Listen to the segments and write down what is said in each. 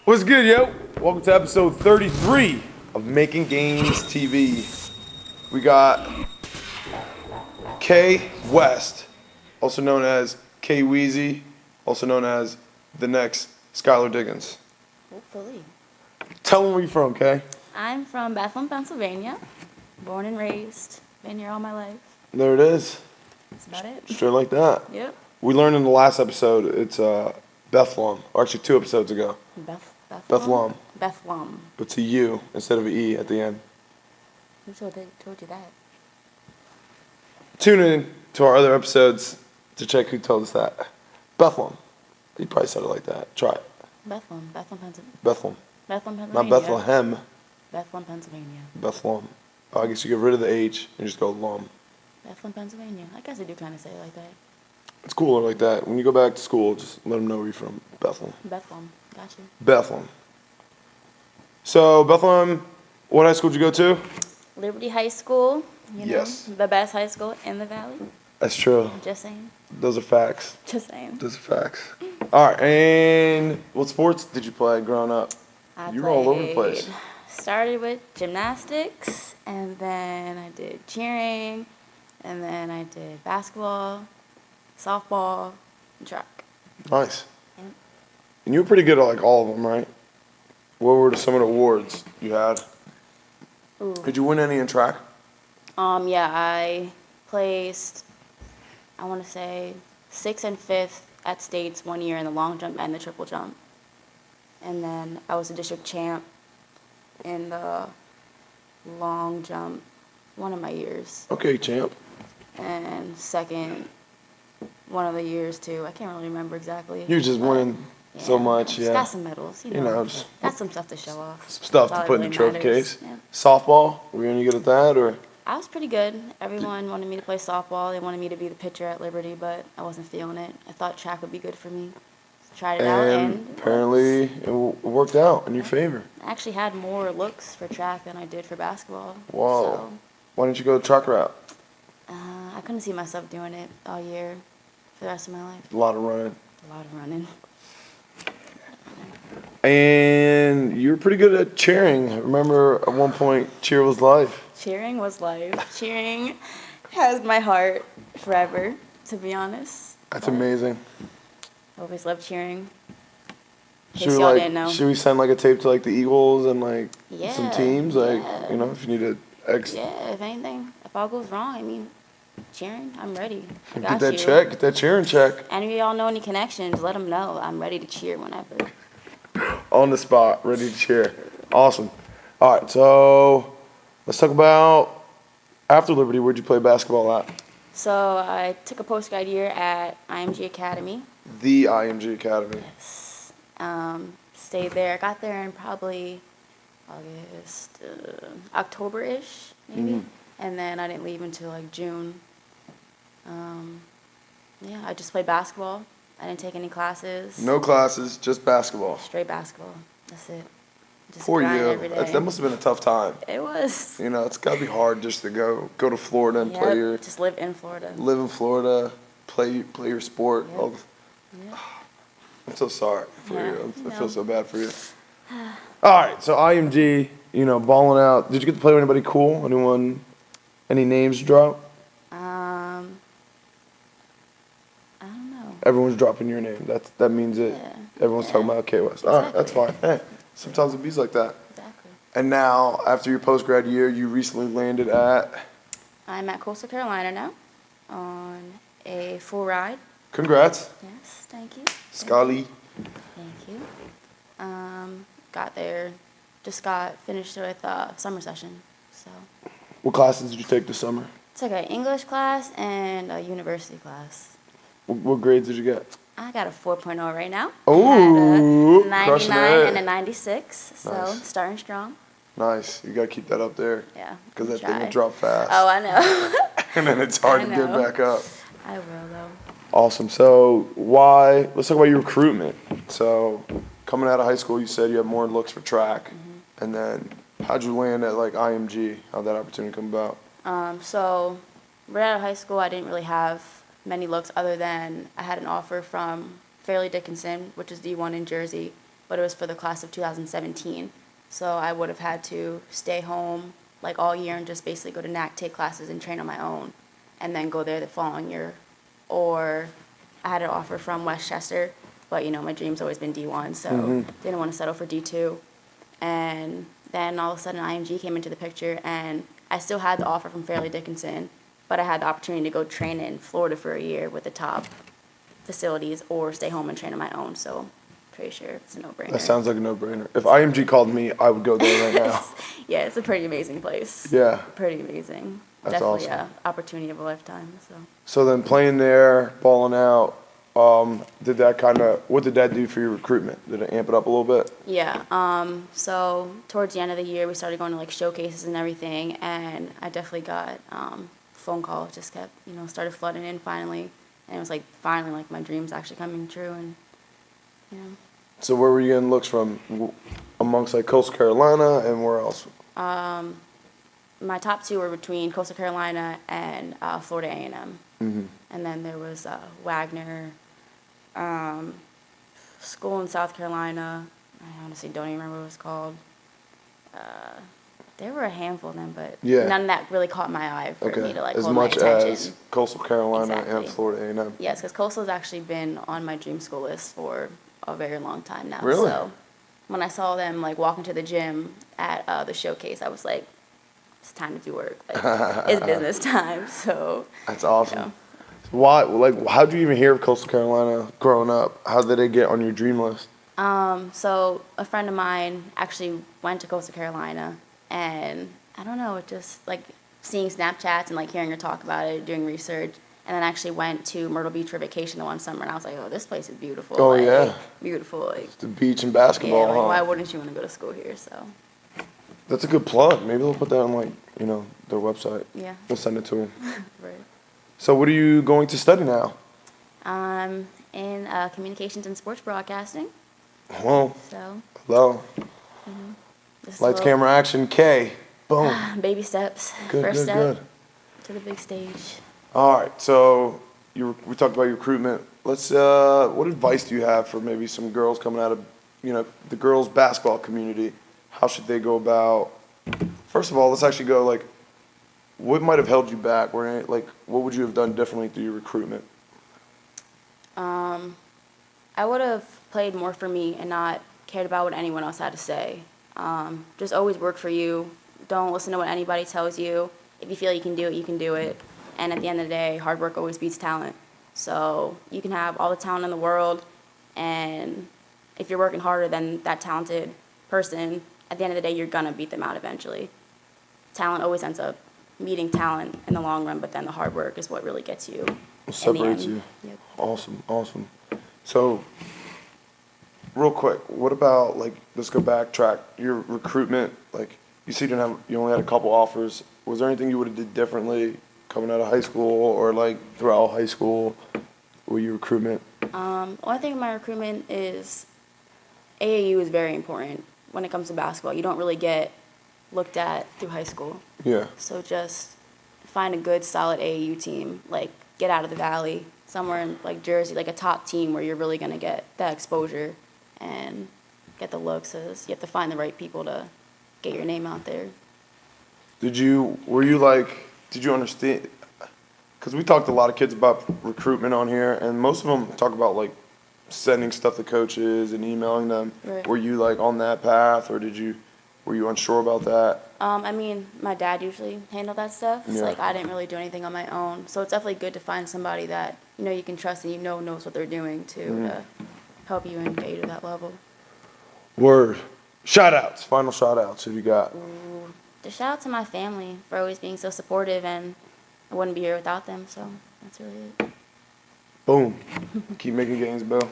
What's good, yo? Welcome to episode 33 of MKN TV. We got Kaylin West, also known as K Weezy, also known as the next Skylar Diggins. Hopefully. Tell them where you're from, Kay. I'm from Bethlehem, Pennsylvania. Born and raised. Been here all my life. There it is. That's about it. Straight like that. Yep. We learned in the last episode it's Bethlehem, or actually 2 episodes ago. Bethlehem. Bethlehem. It's a U instead of an E at the end. Who told you that? Tune in to our other episodes to check who told us that. Bethlehem. You probably said it like that. Try it. Bethlehem, Pennsylvania. Bethlehem. Bethlehem, Pennsylvania. Not Bethlehem. Bethlehem, Pennsylvania. Bethlehem. Oh, I guess you get rid of the H and just go Lum. Bethlehem, Pennsylvania. I guess I do kind of say it like that. It's cooler like that. When you go back to school, just let them know where you're from. Bethlehem. Bethlehem. Got you. Bethlehem. So, Bethlehem, what high school did you go to? Liberty High School. You know, Yes. the best high school in the valley. That's true. Just saying. Those are facts. Just saying. Those are facts. All right, and what sports did you play growing up? You were all over the place. Started with gymnastics, and then I did cheering, and then I did basketball, softball, and track. Nice. Yep. And you were pretty good at like all of them, right? What were some of the awards you had? Ooh. Did you win any in track? Yeah, I placed, I want to say, 6th and 5th at states 1 year in the long jump and the triple jump. And then I was a district champ in the long jump one of my years. Okay, champ. And second one of the years too. I can't really remember exactly. You're just winning so much, Just got some medals, you know. Just got some stuff to show off. some stuff That's to all put that in the really trophy matters. case. Yeah. Softball, were you any good at that, or? I was pretty good. Everyone wanted me to play softball. They wanted me to be the pitcher at Liberty, but I wasn't feeling it. I thought track would be good for me. Tried it out, and apparently it worked out in your favor. I actually had more looks for track than I did for basketball. Wow. So, Why didn't you go the track route? I couldn't see myself doing it all year for the rest of my life. A lot of running. A lot of running. And you were pretty good at cheering. I remember at one point, cheer was life. Cheering was life. Cheering has my heart forever, to be honest. That's amazing. Always loved cheering. In case y'all didn't know. Should we send like a tape to like the Eagles and like some teams? Like, yeah. you know, if you need a Yeah, if anything, if all goes wrong, I mean, cheering, I'm ready. I got get that you. check, get that cheering check. And if y'all know any connections, let them know. I'm ready to cheer whenever. On the spot, ready to cheer. Awesome. All right, so let's talk about after Liberty, where'd you play basketball at? So I took a post-grad year at IMG Academy. The IMG Academy. Yes. Stayed there. Got there in probably October-ish, maybe. Mhm. And then I didn't leave until like June. Yeah, I just played basketball. I didn't take any classes. No classes, just basketball. Straight basketball. That's it. Just For grind you, every day. that must have been a tough time. It was. You know, it's got to be hard just to go to Florida and play your Just live in Florida. live in Florida, play your sport. Yep. Yep. I'm so sorry for Yeah, you. I no. feel so bad for you. All right, so IMG, you know, balling out. Did you get to play with anybody cool? Any names drop? I don't know. Everyone's dropping your name. That means it. Yeah. Everyone's talking about K West. All right, that's fine. Hey, sometimes it bees like that. Exactly. And now, after your post-grad year, you recently landed at. I'm at Coastal Carolina now on a full ride. Congrats, Yes, thank you. Scully. Thank you. Got there, just got finished with summer session. So What classes did you take this summer? took an English class and a university class. What grades did you get? I got a 4.0 right now. Ooh, I had a crushing 99 it. and a 96, so Nice. starting strong. Nice. You gotta keep that up there. Yeah. Because that try. thing will drop fast. Oh, I know. And then it's hard I to get know. back up. I will though. Awesome. So let's talk about your recruitment. So coming out of high school, you said you had more looks for track. Mm-hmm. And then how'd you land at like IMG? How'd that opportunity come about? So right out of high school, I didn't really have many looks other than I had an offer from Fairleigh Dickinson, which is D1 in Jersey, but it was for the class of 2017. So I would have had to stay home like all year and just basically go to NAC, take classes, and train on my own, and then go there the following year. Or I had an offer from Westchester, but my dream's always been D1, so didn't want to settle for D2. And then all of a sudden IMG came into the picture, and I still had the offer from Fairleigh Dickinson, but I had the opportunity to go train in Florida for a year with the top facilities or stay home and train on my own, so pretty sure it's a no-brainer. That sounds like a no-brainer. If IMG called me, I would go there right now. Yeah, it's a pretty amazing place. Yeah. Pretty amazing. That's Definitely awesome. a opportunity of a lifetime. So then playing there, balling out, what did that do for your recruitment? Did it amp it up a little bit? Yeah. So towards the end of the year, we started going to like showcases and everything, and I definitely got phone calls. Just kept, started flooding in finally, and it was like finally like my dreams actually coming true, and So where were you getting looks from amongst like Coastal Carolina and where else? My top two were between Coastal Carolina and Florida A&M. And then there was Wagner, school in South Carolina. I honestly don't even remember what it was called. There were a handful of them, but none that really caught my eye for me to like as hold my much attention. as Coastal Carolina Exactly. and Florida A&M. Yes, because Coastal has actually been on my dream school list for a very long time now. Really? So when I saw them like walk into the gym at the showcase, I was like, it's time to do work. Like, it's business time. So That's awesome. Why? Like, how did you even hear of Coastal Carolina growing up? How did it get on your dream list? So a friend of mine actually went to Coastal Carolina, and I don't know, it just like seeing Snapchats and like hearing her talk about it, doing research, and then actually went to Myrtle Beach for vacation the one summer, and I was like, oh, this place is beautiful. Oh, like, yeah. Beautiful. Like, The beach and basketball. yeah, like, huh? why wouldn't you want to go to school here? So That's a good plug. Maybe they'll put that on like their website. yeah. We'll send it to them. Right. So what are you going to study now? In communications and sports broadcasting. Well, So hello. this is Lights, a camera, action, K. Boom. little baby steps. Good, First good, step good. to the big stage. All right. So we talked about your recruitment. Let's. What advice do you have for maybe some girls coming out of the girls basketball community? How should they go about? First of all, let's actually go like, what might have held you back? What would you have done differently through your recruitment? I would have played more for me and not cared about what anyone else had to say. Just always work for you. Don't listen to what anybody tells you. If you feel you can do it, you can do it. And at the end of the day, hard work always beats talent. So you can have all the talent in the world, and if you're working harder than that talented person, at the end of the day, you're going to beat them out eventually. Talent always ends up meeting talent in the long run, but then the hard work is what really gets you. Separates you. Yep. Awesome. So, real quick, what about let's go backtrack your recruitment. Like you said, you only had a couple offers. Was there anything you would have did differently coming out of high school or throughout high school with your recruitment? One thing in my recruitment is AAU is very important when it comes to basketball. You don't really get looked at through high school. Yeah. So just find a good, solid AAU team. Get out of the Valley, somewhere in Jersey, a top team where you're really gonna get that exposure and get the looks. Cause you have to find the right people to get your name out there. Did you understand? Because we talked to a lot of kids about recruitment on here, and most of them talk about sending stuff to coaches and emailing them. Right. Were you on that path, or were you unsure about that? My dad usually handled that stuff. Yeah. So I didn't really do anything on my own. So it's definitely good to find somebody that you can trust and knows what they're doing to help you and get you to that level. Word. Shout-outs. Final shout-outs. Who you got? Ooh. Just shout out to my family for always being so supportive, and I wouldn't be here without them. So that's really it. Boom. Keep making gains, Bill.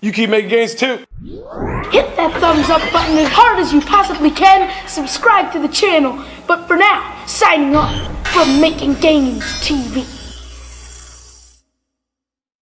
You keep making gains too. Hit that thumbs up button as hard as you possibly can. Subscribe to the channel. But for now, signing off from Making Gains TV.